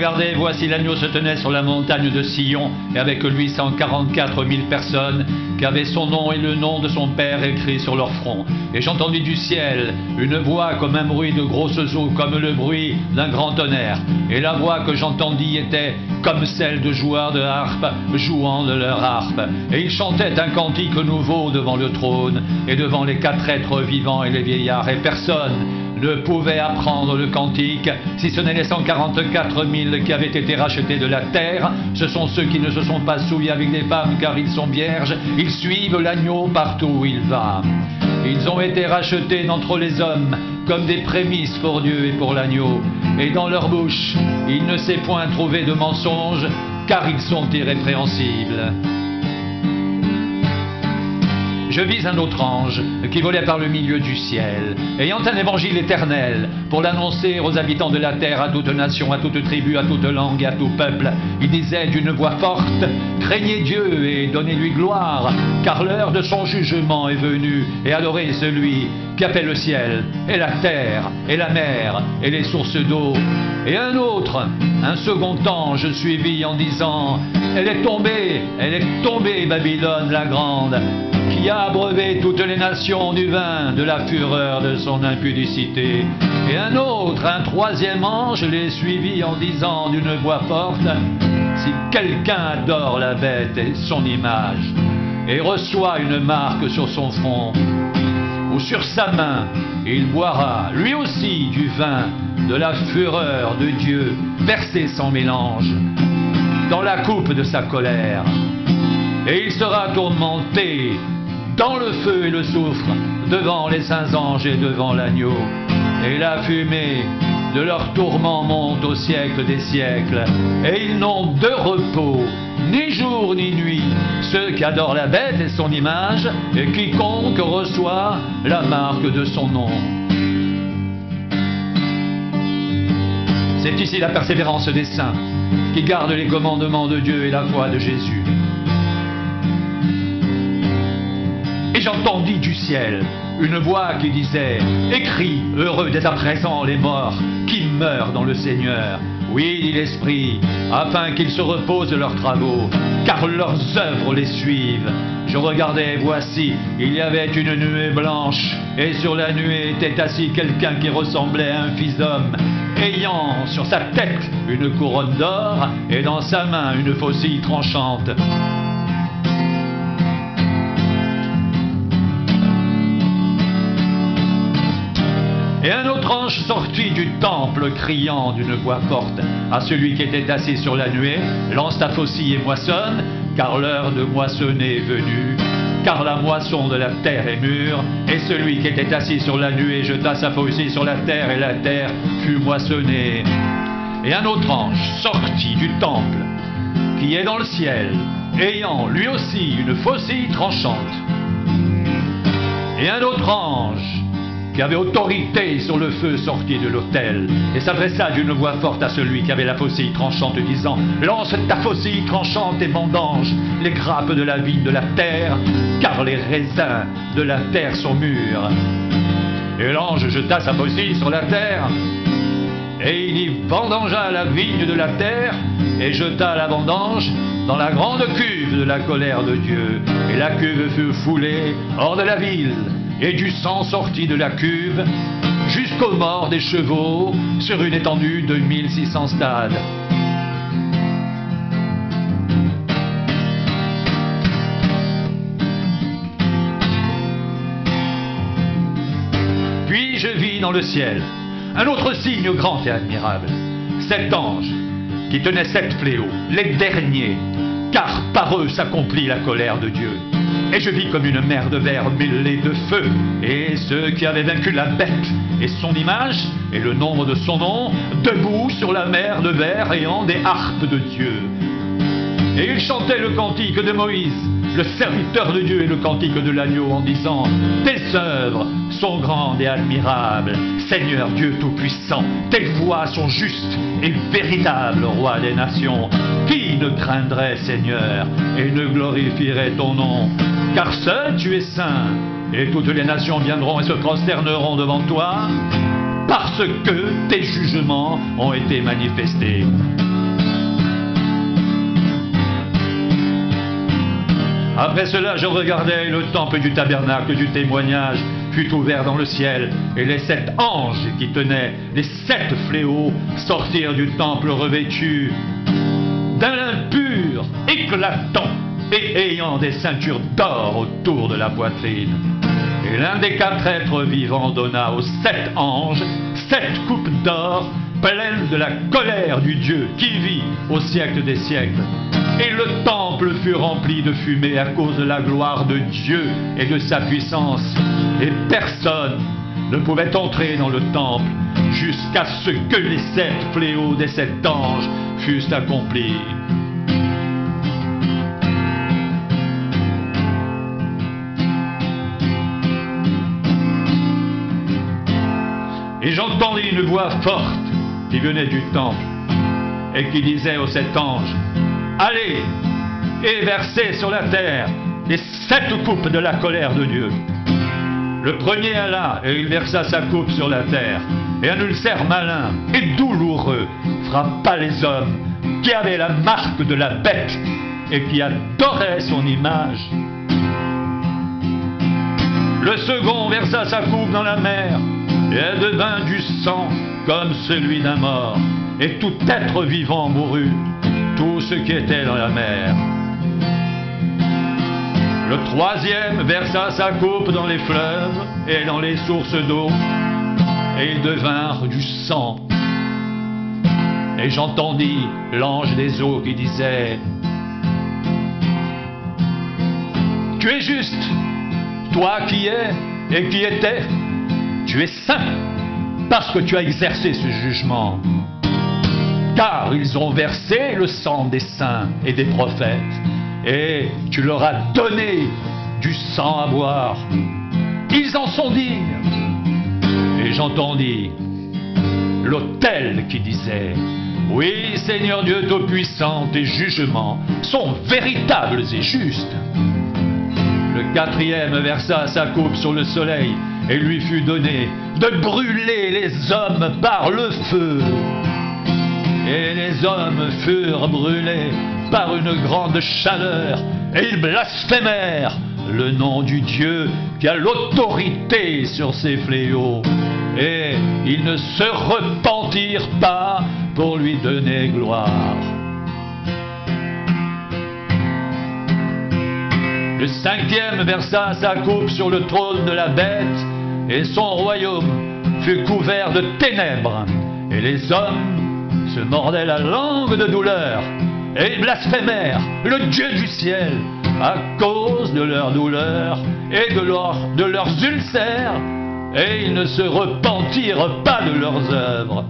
regardais, voici l'agneau se tenait sur la montagne de Sion, et avec lui 144 000 personnes, qui avaient son nom et le nom de son père écrit sur leur front. Et j'entendis du ciel une voix comme un bruit de grosses eaux, comme le bruit d'un grand tonnerre. Et la voix que j'entendis était comme celle de joueurs de harpe jouant de leur harpe. Et ils chantaient un cantique nouveau devant le trône, et devant les 4 êtres vivants et les vieillards, et personne ne pouvait apprendre le cantique, si ce n'est les 144 000 qui avaient été rachetés de la terre. Ce sont ceux qui ne se sont pas souillés avec des femmes, car ils sont vierges. Ils suivent l'agneau partout où il va. Ils ont été rachetés d'entre les hommes, comme des prémices pour Dieu et pour l'agneau. Et dans leur bouche, il ne s'est point trouvé de mensonge, car ils sont irrépréhensibles. Je vis un autre ange qui volait par le milieu du ciel, ayant un évangile éternel pour l'annoncer aux habitants de la terre, à toute nation, à toute tribu, à toute langue et à tout peuple. Il disait d'une voix forte: craignez Dieu et donnez-lui gloire, car l'heure de son jugement est venue, et adorez celui qui a fait le ciel et la terre et la mer et les sources d'eau. Et un autre, un second ange suivit en disant: elle est tombée, Babylone la grande, qui a abreuvé toutes les nations du vin de la fureur de son impudicité. Et un autre, un troisième ange, les suivit en disant d'une voix forte: si quelqu'un adore la bête et son image, et reçoit une marque sur son front ou sur sa main, il boira lui aussi du vin de la fureur de Dieu, versé sans mélange dans la coupe de sa colère. Et il sera tourmenté dans le feu et le soufre, devant les saints anges et devant l'agneau. Et la fumée de leur tourment monte au siècle des siècles. Et ils n'ont de repos, ni jour ni nuit, ceux qui adorent la bête et son image, et quiconque reçoit la marque de son nom. C'est ici la persévérance des saints, qui gardent les commandements de Dieu et la foi de Jésus. Et j'entendis du ciel une voix qui disait: écris, heureux dès à présent les morts qui meurent dans le Seigneur. Oui, dit l'Esprit, afin qu'ils se reposent de leurs travaux, car leurs œuvres les suivent. Je regardais, voici, il y avait une nuée blanche, et sur la nuée était assis quelqu'un qui ressemblait à un fils d'homme, ayant sur sa tête une couronne d'or, et dans sa main une faucille tranchante. Et un autre ange sortit du temple, criant d'une voix forte à celui qui était assis sur la nuée: lance ta faucille et moissonne, car l'heure de moissonner est venue, car la moisson de la terre est mûre. Et celui qui était assis sur la nuée jeta sa faucille sur la terre, et la terre fut moissonnée. Et un autre ange sortit du temple, qui est dans le ciel, ayant lui aussi une faucille tranchante. Et un autre ange, qui avait autorité sur le feu, sortit de l'autel, et s'adressa d'une voix forte à celui qui avait la faucille tranchante, disant: lance ta faucille tranchante et vendange les grappes de la vigne de la terre, car les raisins de la terre sont mûrs. Et l'ange jeta sa faucille sur la terre, et il y vendangea la vigne de la terre, et jeta la vendange dans la grande cuve de la colère de Dieu. Et la cuve fut foulée hors de la ville, et du sang sortit de la cuve jusqu'aux morts des chevaux sur une étendue de 1600 stades. Puis je vis dans le ciel un autre signe grand et admirable, 7 anges qui tenaient 7 fléaux, les derniers, car par eux s'accomplit la colère de Dieu. Et je vis comme une mer de verre mêlée de feu, et ceux qui avaient vaincu la bête et son image et le nombre de son nom, debout sur la mer de verre ayant des harpes de Dieu. Et ils chantaient le cantique de Moïse, le serviteur de Dieu, et le cantique de l'agneau, en disant: tes œuvres sont grandes et admirables, Seigneur Dieu Tout-Puissant. Tes voies sont justes et véritables, Roi des nations. Qui ne craindrait, Seigneur, et ne glorifierait ton nom? Car seul tu es saint, et toutes les nations viendront et se prosterneront devant toi, parce que tes jugements ont été manifestés. Après cela, je regardais, et le temple du tabernacle du témoignage fut ouvert dans le ciel, et les 7 anges qui tenaient les 7 fléaux sortirent du temple revêtus d'un lin pur, éclatant, et ayant des ceintures d'or autour de la poitrine. Et l'un des 4 êtres vivants donna aux 7 anges 7 coupes d'or pleines de la colère du Dieu qui vit au siècle des siècles. Et le temple fut rempli de fumée à cause de la gloire de Dieu et de sa puissance. Et personne ne pouvait entrer dans le temple jusqu'à ce que les 7 fléaux des 7 anges fussent accomplis. Et j'entendis une voix forte qui venait du temple et qui disait aux 7 anges: allez et versez sur la terre les 7 coupes de la colère de Dieu. Le premier alla et il versa sa coupe sur la terre, et un ulcère malin et douloureux frappa les hommes qui avaient la marque de la bête et qui adoraient son image. Le second versa sa coupe dans la mer, et elle devint du sang comme celui d'un mort, et tout être vivant mourut, tout ce qui était dans la mer. Le troisième versa sa coupe dans les fleuves et dans les sources d'eau, et ils devinrent du sang. Et j'entendis l'ange des eaux qui disait: tu es juste, toi qui es et qui étais, tu es saint, parce que tu as exercé ce jugement. Car ils ont versé le sang des saints et des prophètes, et tu leur as donné du sang à boire. Ils en sont dignes. Et j'entendis l'autel qui disait: oui, Seigneur Dieu Tout-Puissant, tes jugements sont véritables et justes. Le quatrième versa sa coupe sur le soleil, et lui fut donné de brûler les hommes par le feu. Et les hommes furent brûlés par une grande chaleur, et ils blasphémèrent le nom du Dieu qui a l'autorité sur ces fléaux. Et ils ne se repentirent pas pour lui donner gloire. Le cinquième versa sa coupe sur le trône de la bête, et son royaume fut couvert de ténèbres, et les hommes se mordaient la langue de douleur, et ils blasphémèrent le Dieu du ciel à cause de leur douleur et de leurs ulcères, et ils ne se repentirent pas de leurs œuvres.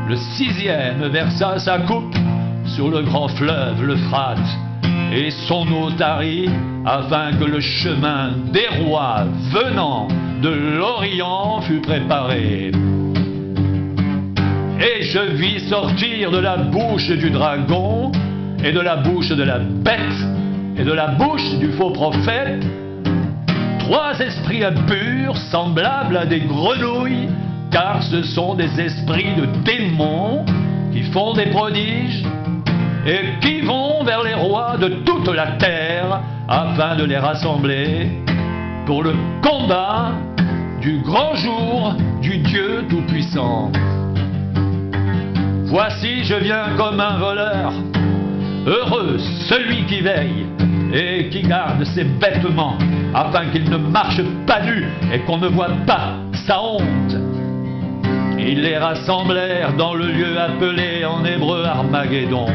Le sixième versa sa coupe sur le grand fleuve, l'Euphrate, et son eau tarit, afin que le chemin des rois venant de l'Orient fût préparé. Et je vis sortir de la bouche du dragon, et de la bouche de la bête, et de la bouche du faux prophète, 3 esprits impurs, semblables à des grenouilles, car ce sont des esprits de démons qui font des prodiges, et qui vont vers les rois de toute la terre, afin de les rassembler pour le combat du grand jour du Dieu Tout-Puissant. Voici, je viens comme un voleur. Heureux celui qui veille et qui garde ses vêtements, afin qu'il ne marche pas nu et qu'on ne voit pas sa honte. Ils les rassemblèrent dans le lieu appelé en hébreu Armageddon.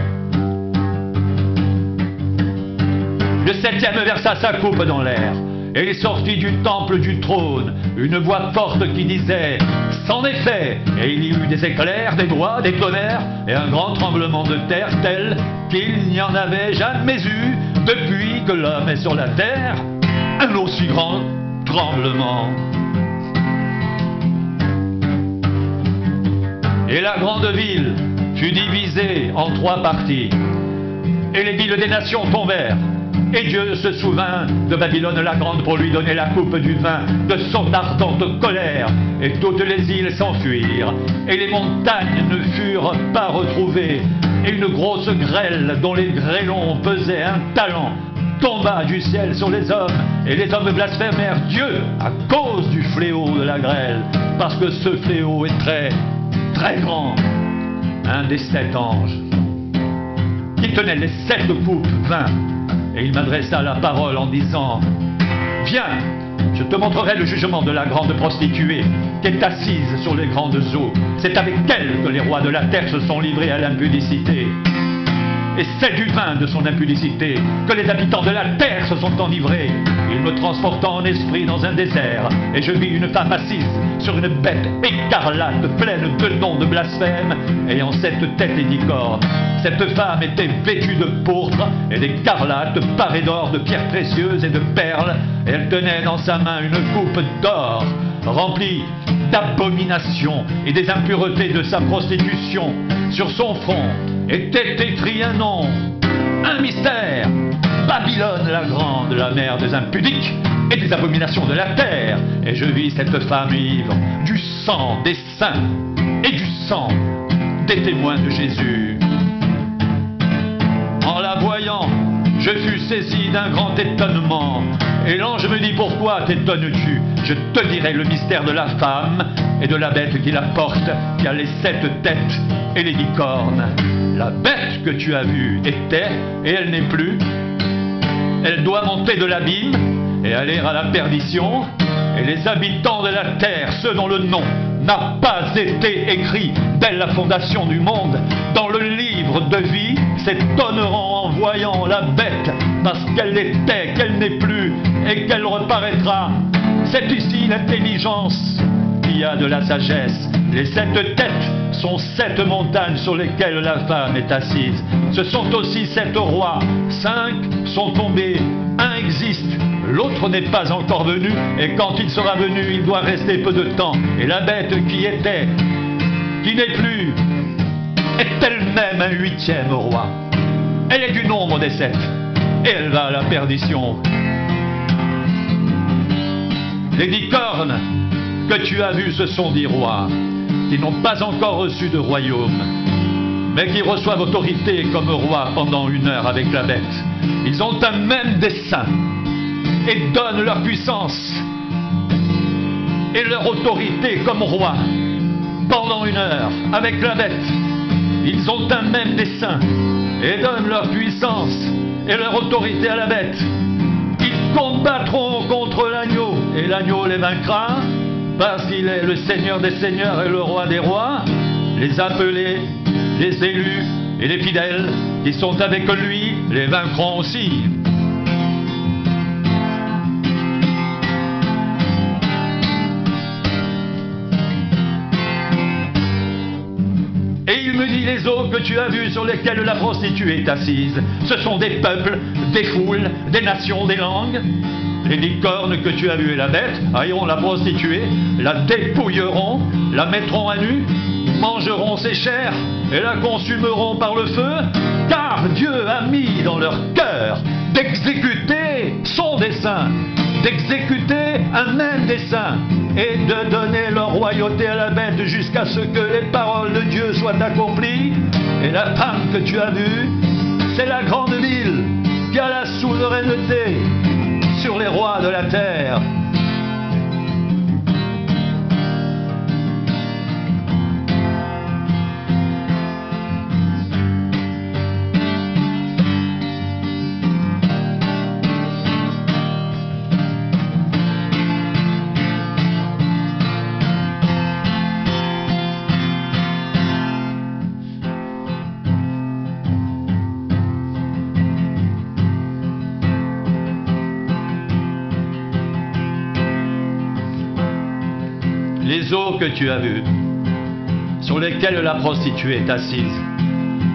Le septième versa sa coupe dans l'air, et il sortit du temple du trône une voix forte qui disait: c'en est fait. Et il y eut des éclairs, des doigts, des tonnerres, et un grand tremblement de terre tel qu'il n'y en avait jamais eu depuis que l'homme est sur la terre, un aussi grand tremblement. Et la grande ville fut divisée en 3 parties, et les villes des nations tombèrent. Et Dieu se souvint de Babylone la grande pour lui donner la coupe du vin de son ardente colère. Et toutes les îles s'enfuirent, et les montagnes ne furent pas retrouvées. Et une grosse grêle dont les grêlons pesaient 1 talent tomba du ciel sur les hommes, et les hommes blasphémèrent Dieu à cause du fléau de la grêle, parce que ce fléau est très, très grand. Un des 7 anges, qui tenait les 7 coupes, vint, et il m'adressa la parole en disant, « Viens, je te montrerai le jugement de la grande prostituée, qui est assise sur les grandes eaux. C'est avec elle que les rois de la terre se sont livrés à l'impudicité. Et c'est du vin de son impudicité que les habitants de la terre se sont enivrés. Il me transporta en esprit dans un désert, et je vis une femme assise sur une bête écarlate, pleine de noms de blasphème, ayant 7 têtes et 10 cornes. Cette femme était vêtue de pourpre et d'écarlate, parée d'or, de pierres précieuses et de perles, et elle tenait dans sa main une coupe d'or, remplie d'abominations et des impuretés de sa prostitution. Sur son front était écrit un nom, un mystère, Babylone la grande, la mère des impudiques et des abominations de la terre. Et je vis cette femme ivre du sang des saints et du sang des témoins de Jésus. En la voyant, je fus saisi d'un grand étonnement. Et l'ange me dit, pourquoi t'étonnes-tu? Je te dirai le mystère de la femme et de la bête qui la porte, qui a les 7 têtes et les 10 cornes. La bête que tu as vue était, et elle n'est plus. Elle doit monter de l'abîme et aller à la perdition. Et les habitants de la terre, ceux dont le nom n'a pas été écrit dès la fondation du monde, dans le livre de vie, s'étonneront en voyant la bête, parce qu'elle était, qu'elle n'est plus, et qu'elle reparaîtra. C'est ici l'intelligence qui a de la sagesse. Les 7 têtes sont 7 montagnes sur lesquelles la femme est assise. Ce sont aussi 7 rois. 5 sont tombés, un existe, l'autre n'est pas encore venu, et quand il sera venu, il doit rester peu de temps. Et la bête qui était, qui n'est plus, est elle-même un 8e roi. Elle est du nombre des 7, et elle va à la perdition. Les 10 cornes que tu as vues, ce sont 10 rois, qui n'ont pas encore reçu de royaume, mais qui reçoivent autorité comme rois pendant 1 heure avec la bête. Ils ont un même dessein, et donnent leur puissance et leur autorité comme rois pendant 1 heure avec la bête. Ils ont un même dessein, et donnent leur puissance et leur autorité à la bête. Ils combattront contre l'agneau, et l'agneau les vaincra, parce qu'il est le Seigneur des seigneurs et le Roi des rois. Les appelés, les élus et les fidèles qui sont avec lui les vaincront aussi. Et il me dit, les eaux que tu as vues sur lesquelles la prostituée est assise, ce sont des peuples, des foules, des nations, des langues. Les 10 cornes que tu as vues et la bête haïront la prostituée, la dépouilleront, la mettront à nu, mangeront ses chairs et la consumeront par le feu, car Dieu a mis dans leur cœur d'exécuter son dessein, d'exécuter un même dessein, et de donner leur royauté à la bête jusqu'à ce que les paroles de Dieu soient accomplies. Et la femme que tu as vue, c'est la grande ville qui a la souveraineté sur les rois de la terre. Les eaux que tu as vues, sur lesquelles la prostituée est assise,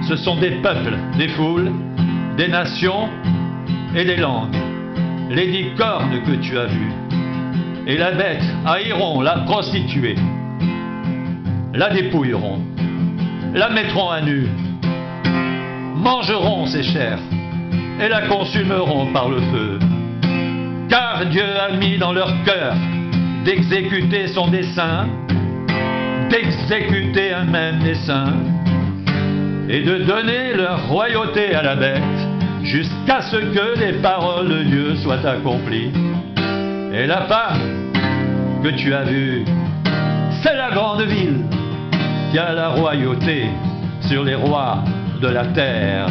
ce sont des peuples, des foules, des nations et des langues. Les 10 cornes que tu as vues, et la bête haïront la prostituée, la dépouilleront, la mettront à nu, mangeront ses chairs et la consumeront par le feu. Car Dieu a mis dans leur cœur d'exécuter son dessein, d'exécuter un même dessein, et de donner leur royauté à la bête jusqu'à ce que les paroles de Dieu soient accomplies. Et la femme que tu as vue, c'est la grande ville qui a la royauté sur les rois de la terre.